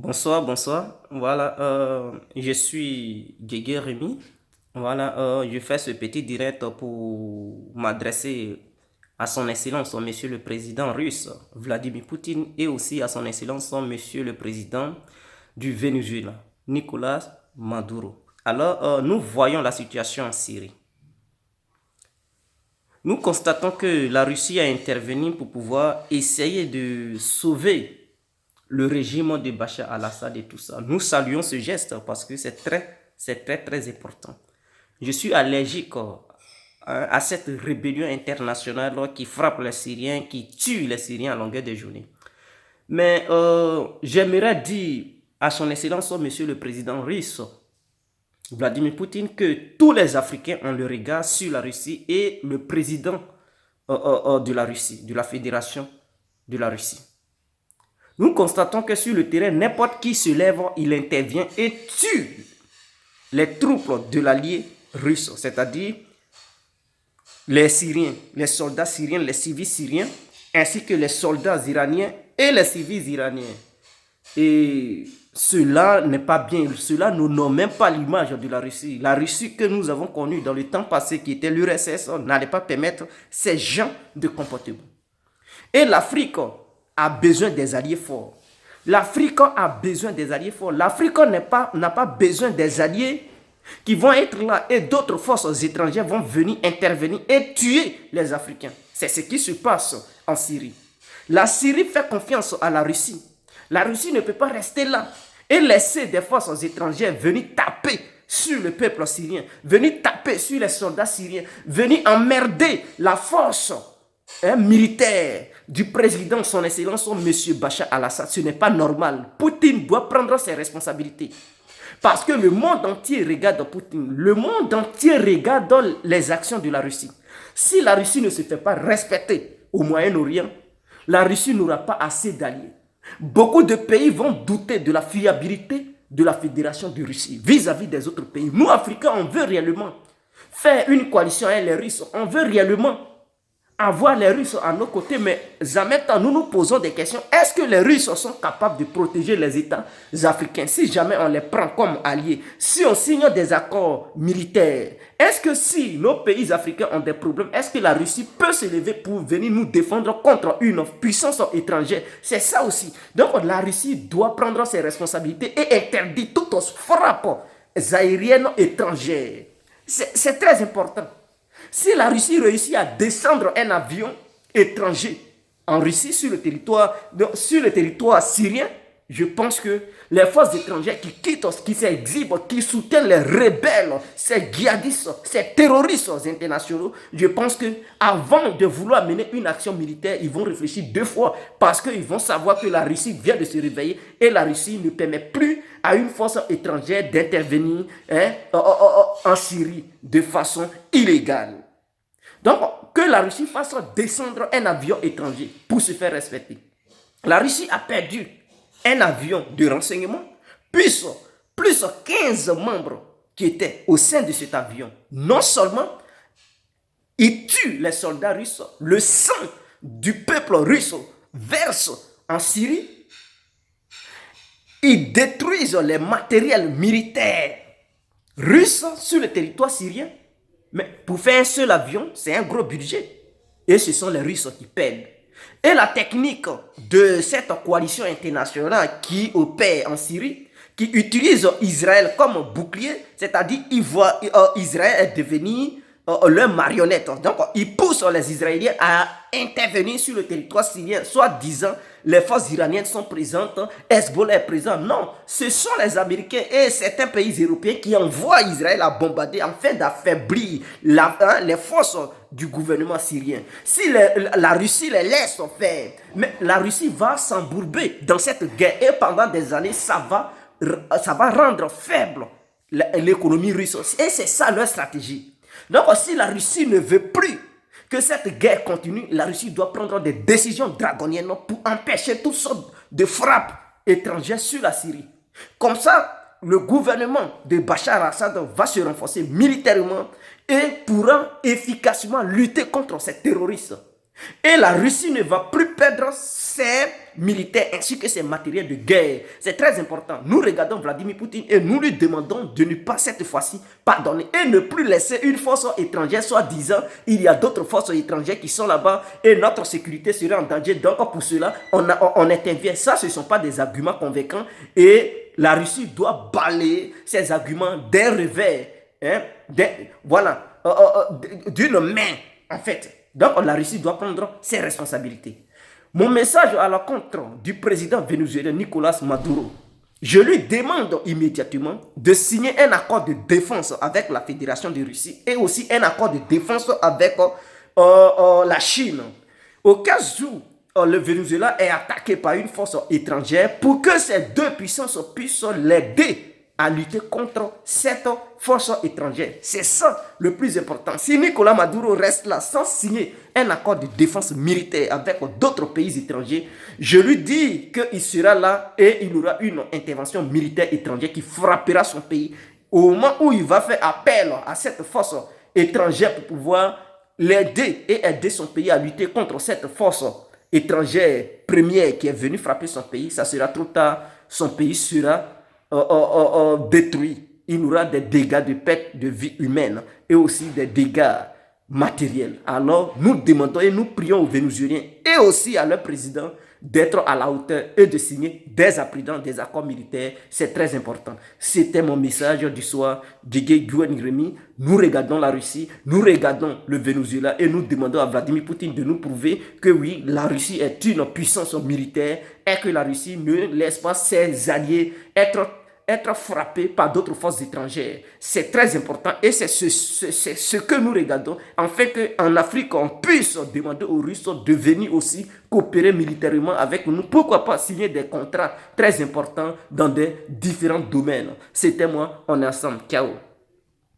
Bonsoir, bonsoir. Voilà, je suis Guégué Rémi. Voilà, je fais ce petit direct pour m'adresser à son Excellence, Monsieur le Président russe, Vladimir Poutine, et aussi à son Excellence, Monsieur le Président du Venezuela, Nicolas Maduro. Alors, nous voyons la situation en Syrie. Nous constatons que la Russie a intervenu pour pouvoir essayer de sauver le régime de Bachar al-Assad et tout ça. Nous saluons ce geste parce que très important. Je suis allergique à cette rébellion internationale qui frappe les Syriens, qui tue les Syriens à longueur de journée. Mais j'aimerais dire à son Excellence, Monsieur le Président russe, Vladimir Poutine, que tous les Africains ont le regard sur la Russie et le président de la Russie, de la Fédération de la Russie. Nous constatons que sur le terrain, n'importe qui se lève, il intervient et tue les troupes de l'allié russe, c'est-à-dire les Syriens, les soldats syriens, les civils syriens, ainsi que les soldats iraniens et les civils iraniens. Et cela n'est pas bien, cela ne nomme même pas l'image de la Russie. La Russie que nous avons connue dans le temps passé, qui était l'URSS, n'allait pas permettre ces gens de comportement. Et l'Afrique a besoin des alliés forts. L'Afrique a besoin des alliés forts. L'Afrique n'a pas besoin des alliés qui vont être là et d'autres forces étrangères vont venir intervenir et tuer les Africains. C'est ce qui se passe en Syrie. La Syrie fait confiance à la Russie. La Russie ne peut pas rester là et laisser des forces étrangères venir taper sur le peuple syrien, venir taper sur les soldats syriens, venir emmerder la force militaire du président, son excellence, M. Bachar al-Assad. Ce n'est pas normal. Poutine doit prendre ses responsabilités. Parce que le monde entier regarde Poutine. Le monde entier regarde les actions de la Russie. Si la Russie ne se fait pas respecter au Moyen-Orient, la Russie n'aura pas assez d'alliés. Beaucoup de pays vont douter de la fiabilité de la Fédération de Russie vis-à-vis des autres pays. Nous, Africains, on veut réellement faire une coalition avec les Russes. On veut réellement avoir les Russes à nos côtés, mais en même temps, nous nous posons des questions. Est-ce que les Russes sont capables de protéger les États africains si jamais on les prend comme alliés, si on signe des accords militaires? Est-ce que si nos pays africains ont des problèmes, est-ce que la Russie peut se lever pour venir nous défendre contre une puissance étrangère? C'est ça aussi. Donc la Russie doit prendre ses responsabilités et interdire toutes frappes aériennes étrangères. C'est très important. Si la Russie réussit à descendre un avion étranger en Russie sur le territoire syrien, je pense que les forces étrangères qui quittent, qui s'exhibent, qui soutiennent les rebelles, ces djihadistes, ces terroristes internationaux, je pense que avant de vouloir mener une action militaire, ils vont réfléchir deux fois parce qu'ils vont savoir que la Russie vient de se réveiller et la Russie ne permet plus à une force étrangère d'intervenir en Syrie de façon illégale. Donc, que la Russie fasse descendre un avion étranger pour se faire respecter. La Russie a perdu un avion de renseignement, plus 15 membres qui étaient au sein de cet avion. Non seulement ils tuent les soldats russes, le sang du peuple russe verse en Syrie, ils détruisent les matériels militaires russes sur le territoire syrien. Mais pour faire un seul avion, c'est un gros budget. Et ce sont les Russes qui paient. Et la technique de cette coalition internationale qui opère en Syrie, qui utilise Israël comme bouclier, c'est-à-dire qu'ils voient Israël devenir leur marionnette. Donc, ils poussent les Israéliens à intervenir sur le territoire syrien, soit disant les forces iraniennes sont présentes, Hezbollah est présent. Non, ce sont les Américains et certains pays européens qui envoient Israël à bombarder afin d'affaiblir les forces du gouvernement syrien. Si la Russie les laisse faire, mais la Russie va s'embourber dans cette guerre et pendant des années, ça va rendre faible l'économie russe. Et c'est ça leur stratégie. Donc si la Russie ne veut plus que cette guerre continue, la Russie doit prendre des décisions draconiennes pour empêcher toutes sortes de frappes étrangères sur la Syrie. Comme ça, le gouvernement de Bachar al-Assad va se renforcer militairement et pourra efficacement lutter contre ces terroristes. Et la Russie ne va plus perdre ses militaires ainsi que ses matériels de guerre. C'est très important. Nous regardons Vladimir Poutine et nous lui demandons de ne pas cette fois-ci pardonner et ne plus laisser une force étrangère, soit disant il y a d'autres forces étrangères qui sont là-bas et notre sécurité serait en danger. Donc pour cela, on intervient. Ça, ce ne sont pas des arguments convaincants et la Russie doit balayer ces arguments d'un revers. Hein, voilà, d'une main en fait. Donc la Russie doit prendre ses responsabilités. Mon message à l'encontre du président vénézuélien Nicolás Maduro, je lui demande immédiatement de signer un accord de défense avec la Fédération de Russie et aussi un accord de défense avec la Chine. Au cas où le Venezuela est attaqué par une force étrangère, pour que ces deux puissances puissent l'aider à lutter contre cette force étrangère. C'est ça le plus important. Si Nicolás Maduro reste là sans signer un accord de défense militaire avec d'autres pays étrangers, je lui dis qu'il sera là et il y aura une intervention militaire étrangère qui frappera son pays. Au moment où il va faire appel à cette force étrangère pour pouvoir l'aider et aider son pays à lutter contre cette force étrangère première qui est venue frapper son pays, ça sera trop tard. Son pays sera détruit. Il y aura des dégâts de perte de vie humaine et aussi des dégâts matériels. Alors, nous demandons et nous prions aux Vénézuéliens et aussi à leur président d'être à la hauteur et de signer dès à présent des accords militaires. C'est très important. C'était mon message du soir. Didier Guérini. Nous regardons la Russie, nous regardons le Venezuela et nous demandons à Vladimir Poutine de nous prouver que oui, la Russie est une puissance militaire et que la Russie ne laisse pas ses alliés être frappés par d'autres forces étrangères. C'est très important et c'est ce que nous regardons afin qu'en Afrique, on puisse demander aux Russes de venir aussi coopérer militairement avec nous. Pourquoi pas signer des contrats très importants dans des différents domaines. C'était moi, on est ensemble. Ciao.